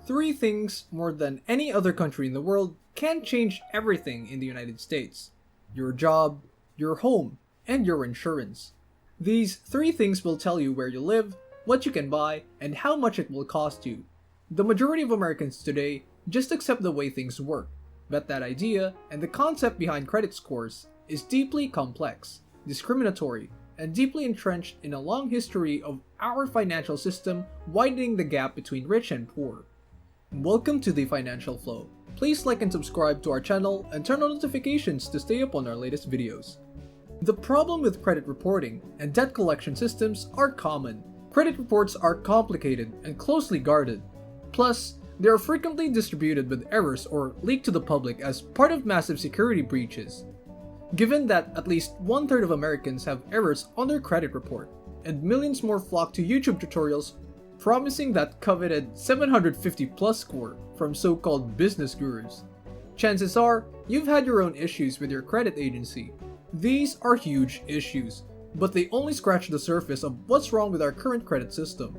Three things more than any other country in the world can change everything in the United States: your job, your home, and your insurance. These three things will tell you where you live, what you can buy, and how much it will cost you. The majority of Americans today just accept the way things work, but that idea and the concept behind credit scores is deeply complex, discriminatory, and deeply entrenched in a long history of our financial system widening the gap between rich and poor. Welcome to the Financial Flow. Please like and subscribe to our channel and turn on notifications to stay up on our latest videos. The problem with credit reporting and debt collection systems are common. Credit reports are complicated and closely guarded. Plus, they are frequently distributed with errors or leaked to the public as part of massive security breaches. Given that at least 1/3 of Americans have errors on their credit report, and millions more flock to YouTube tutorials promising that coveted 750 plus score from so-called business gurus, chances are you've had your own issues with your credit agency. These are huge issues, but they only scratch the surface of what's wrong with our current credit system.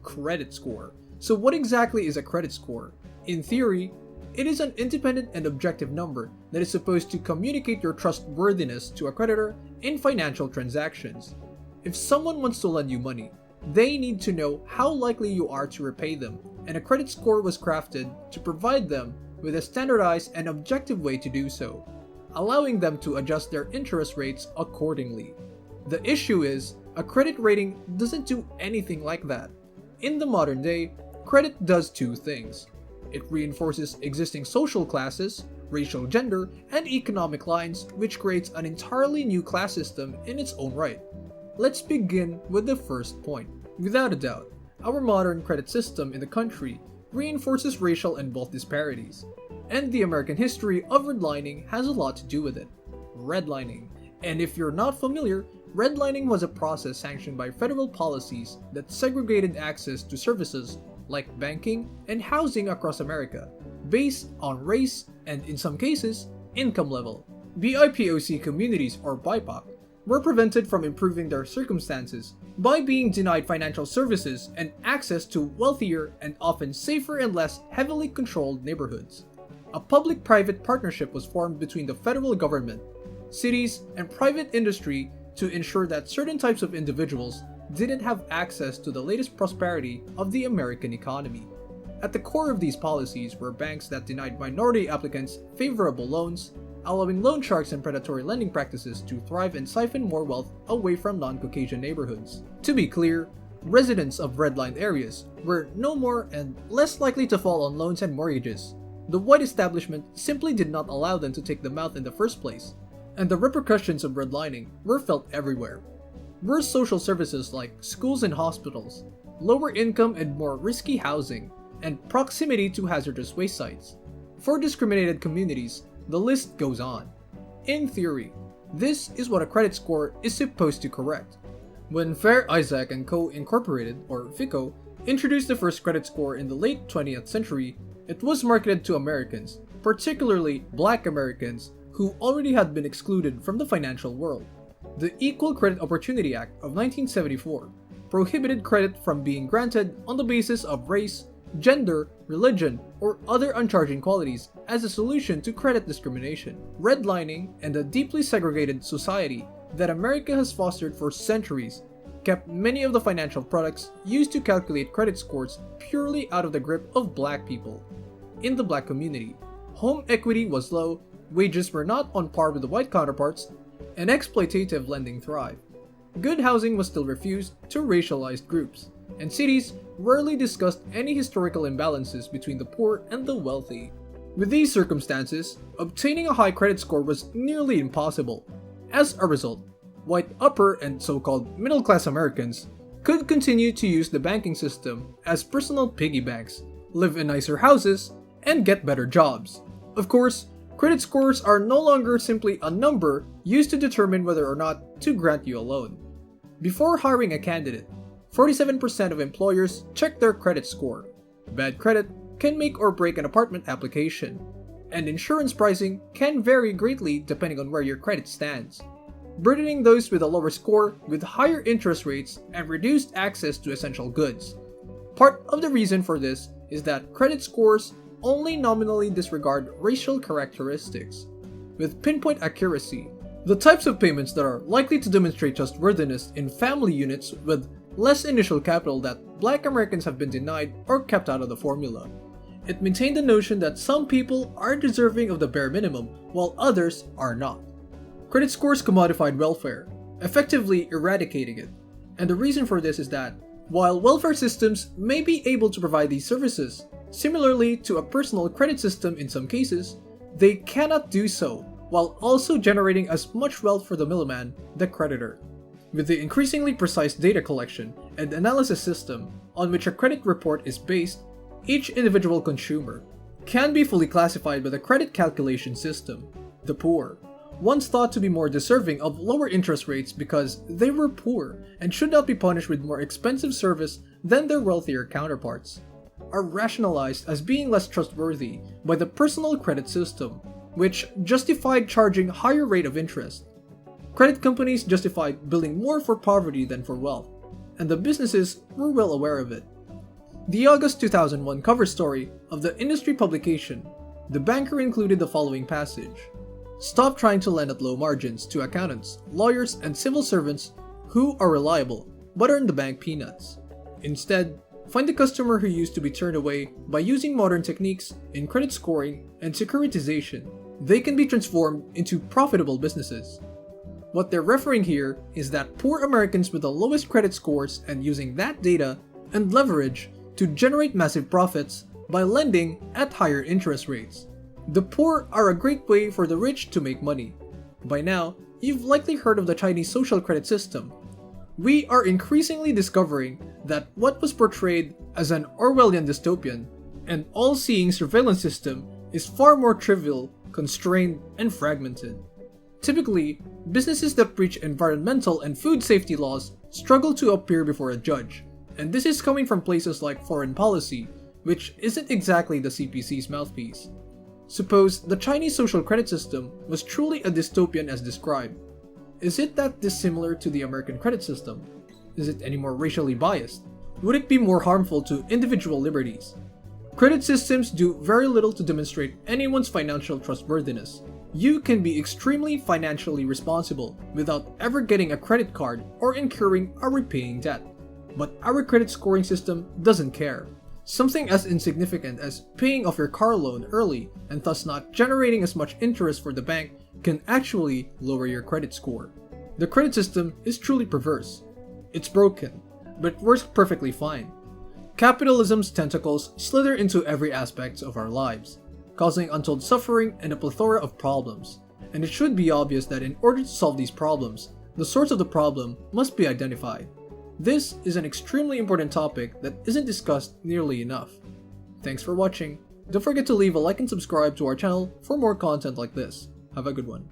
Credit score. So what exactly is a credit score? In theory, it is an independent and objective number that is supposed to communicate your trustworthiness to a creditor in financial transactions. If someone wants to lend you money, they need to know how likely you are to repay them, and a credit score was crafted to provide them with a standardized and objective way to do so, allowing them to adjust their interest rates accordingly. The issue is, a credit rating doesn't do anything like that. In the modern day, credit does two things. It reinforces existing social classes, racial, gender, and economic lines, which creates an entirely new class system in its own right. Let's begin with the first point. Without a doubt, our modern credit system in the country reinforces racial and wealth disparities, and the American history of redlining has a lot to do with it. Redlining. And if you're not familiar, redlining was a process sanctioned by federal policies that segregated access to services like banking and housing across America, based on race and, in some cases, income level. BIPOC communities, or BIPOC, were prevented from improving their circumstances by being denied financial services and access to wealthier and often safer and less heavily controlled neighborhoods. A public-private partnership was formed between the federal government, cities, and private industry to ensure that certain types of individuals didn't have access to the latest prosperity of the American economy. At the core of these policies were banks that denied minority applicants favorable loans, allowing loan sharks and predatory lending practices to thrive and siphon more wealth away from non-Caucasian neighborhoods. To be clear, residents of redlined areas were no more and less likely to fall on loans and mortgages. The white establishment simply did not allow them to take them out in the first place, and the repercussions of redlining were felt everywhere. Worse social services like schools and hospitals, lower income and more risky housing, and proximity to hazardous waste sites. For discriminated communities, the list goes on. In theory, this is what a credit score is supposed to correct. When Fair Isaac & Co. Incorporated, or FICO, introduced the first credit score in the late 20th century, it was marketed to Americans, particularly Black Americans, who already had been excluded from the financial world. The Equal Credit Opportunity Act of 1974 prohibited credit from being granted on the basis of race, gender, religion, or other uncharging qualities as a solution to credit discrimination. Redlining and the deeply segregated society that America has fostered for centuries kept many of the financial products used to calculate credit scores purely out of the grip of Black people. In the Black community, home equity was low, wages were not on par with the white counterparts, and exploitative lending thrived. Good housing was still refused to racialized groups, and cities rarely discussed any historical imbalances between the poor and the wealthy. With these circumstances, obtaining a high credit score was nearly impossible. As a result, white upper and so-called middle-class Americans could continue to use the banking system as personal piggy banks, live in nicer houses, and get better jobs. Of course, credit scores are no longer simply a number used to determine whether or not to grant you a loan. Before hiring a candidate, 47% of employers check their credit score. Bad credit can make or break an apartment application, and insurance pricing can vary greatly depending on where your credit stands, burdening those with a lower score with higher interest rates and reduced access to essential goods. Part of the reason for this is that credit scores only nominally disregard racial characteristics. With pinpoint accuracy, the types of payments that are likely to demonstrate trustworthiness in family units with less initial capital that Black Americans have been denied or kept out of the formula. It maintained the notion that some people are deserving of the bare minimum while others are not. Credit scores commodified welfare, effectively eradicating it. And the reason for this is that while welfare systems may be able to provide these services, similarly to a personal credit system in some cases, they cannot do so while also generating as much wealth for the middleman, the creditor. With the increasingly precise data collection and analysis system on which a credit report is based, each individual consumer can be fully classified by the credit calculation system. The poor, once thought to be more deserving of lower interest rates because they were poor and should not be punished with more expensive service than their wealthier counterparts, are rationalized as being less trustworthy by the personal credit system, which justified charging higher rate of interest. Credit companies justified billing more for poverty than for wealth, and the businesses were well aware of it. The August 2001 cover story of the industry publication, The Banker, included the following passage: "Stop trying to lend at low margins to accountants, lawyers, and civil servants who are reliable but earn the bank peanuts. Instead, find the customer who used to be turned away by using modern techniques in credit scoring and securitization. They can be transformed into profitable businesses." What they're referring here is that poor Americans with the lowest credit scores and using that data and leverage to generate massive profits by lending at higher interest rates. The poor are a great way for the rich to make money. By now, you've likely heard of the Chinese social credit system. We are increasingly discovering that what was portrayed as an Orwellian dystopian and all-seeing surveillance system is far more trivial, constrained, and fragmented. Typically, businesses that breach environmental and food safety laws struggle to appear before a judge, and this is coming from places like foreign policy, which isn't exactly the CPC's mouthpiece. Suppose the Chinese social credit system was truly a dystopian as described. Is it that dissimilar to the American credit system? Is it any more racially biased? Would it be more harmful to individual liberties? Credit systems do very little to demonstrate anyone's financial trustworthiness. You can be extremely financially responsible without ever getting a credit card or incurring a repaying debt. But our credit scoring system doesn't care. Something as insignificant as paying off your car loan early and thus not generating as much interest for the bank can actually lower your credit score. The credit system is truly perverse. It's broken, but it works perfectly fine. Capitalism's tentacles slither into every aspect of our lives, causing untold suffering and a plethora of problems. And it should be obvious that in order to solve these problems, the source of the problem must be identified. This is an extremely important topic that isn't discussed nearly enough. Thanks for watching. Don't forget to leave a like and subscribe to our channel for more content like this. Have a good one.